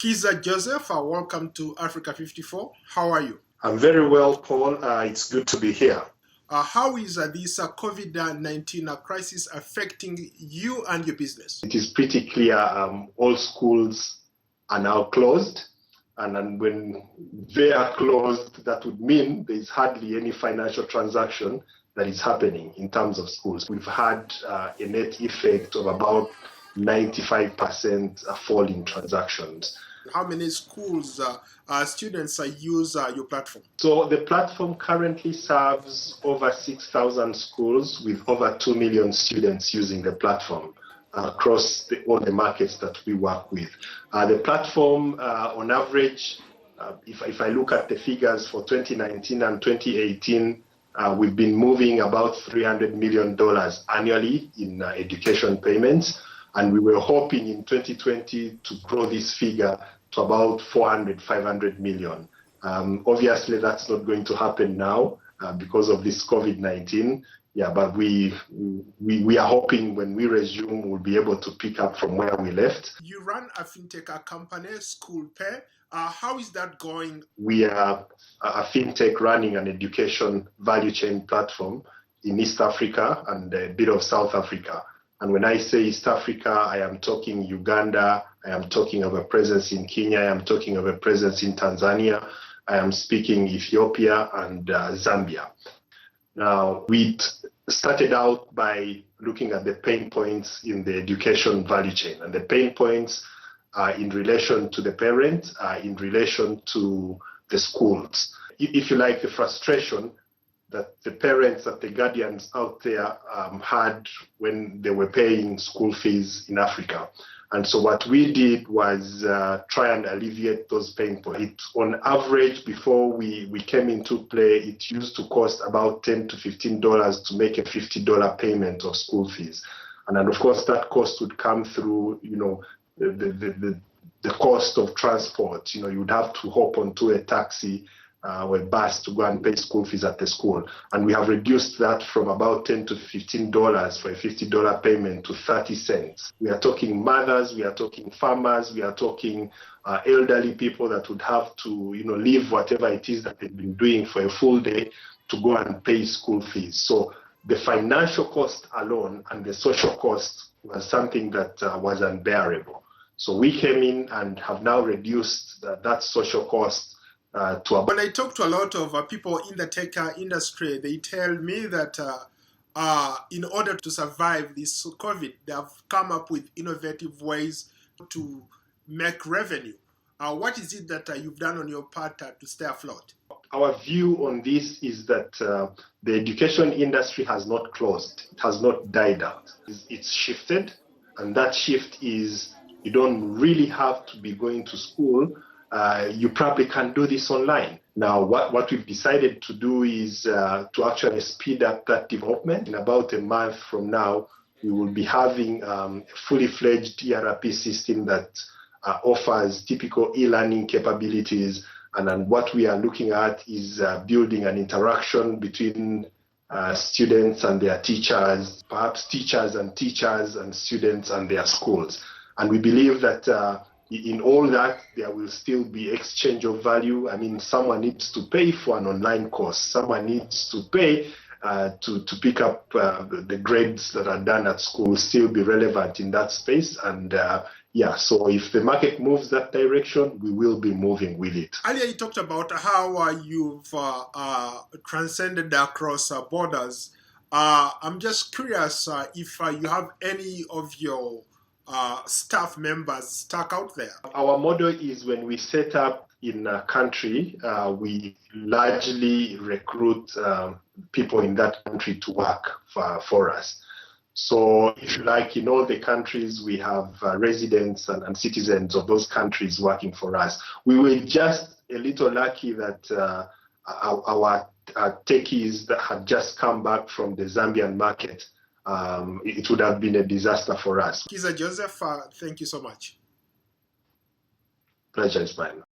Kiiza Joseph, welcome to Africa 54. How are you? I'm very well, Paul. It's good to be here. How is this COVID-19 crisis affecting you and your business? It is pretty clear all schools are now closed. And when they are closed, that would mean there's hardly any financial transaction that is happening in terms of schools. We've had a net effect of about 95% fall in transactions. How many schools students use your platform? So the platform currently serves over 6,000 schools with over 2 million students using the platform across all the markets that we work with. The platform, on average, if I look at the figures for 2019 and 2018, we've been moving about $300 million annually in education payments. And we were hoping in 2020 to grow this figure to about 500 million. Obviously, that's not going to happen now because of this COVID-19. Yeah, but we are hoping when we resume, we'll be able to pick up from where we left. You run a fintech company, SchoolPay. How is that going? We are a fintech running an education value chain platform in East Africa and a bit of South Africa. And when I say East Africa, I am talking Uganda, I am talking of a presence in Kenya, I am talking of a presence in Tanzania, I am speaking Ethiopia and Zambia. Now, we started out by looking at the pain points in the education value chain. And the pain points are in relation to the parent, in relation to the schools. If you like, the frustration that the parents, that the guardians out there had when they were paying school fees in Africa. And so what we did was try and alleviate those pain points. On average, before we came into play, it used to cost about $10 to $15 to make a $50 payment of school fees. And then, of course, that cost would come through, the cost of transport. You would have to hop onto a taxi or a bus to go and pay school fees at the school. And we have reduced that from about $10 to $15 for a $50 payment to 30 cents. We are talking mothers, we are talking farmers, we are talking elderly people that would have to leave whatever it is that they've been doing for a full day to go and pay school fees. So the financial cost alone and the social cost was something that was unbearable. So we came in and have now reduced that social cost. When I talk to a lot of people in the tech industry, they tell me that in order to survive this COVID, they have come up with innovative ways to make revenue. What is it that you've done on your part to stay afloat? Our view on this is that the education industry has not closed. It has not died out. It's shifted, and that shift is you don't really have to be going to school. You probably can do this online. Now, what we've decided to do is to actually speed up that development. In about a month from now, we will be having a fully fledged ERP system that offers typical e-learning capabilities. And then what we are looking at is building an interaction between students and their teachers, perhaps teachers and students and their schools. And we believe that in all that, there will still be exchange of value. I mean, someone needs to pay for an online course. Someone needs to pay to pick up the grades that are done at school, still be relevant in that space. And so if the market moves that direction, we will be moving with it. Earlier, you talked about how you've transcended across borders. I'm just curious if you have any of your staff members stuck out there. Our model is when we set up in a country, we largely recruit people in that country to work for us. So if you like, in all the countries, we have residents and citizens of those countries working for us. We were just a little lucky that our techies that had just come back from the Zambian market, it would have been a disaster for us. Kiiza Joseph, thank you so much. Pleasure is mine.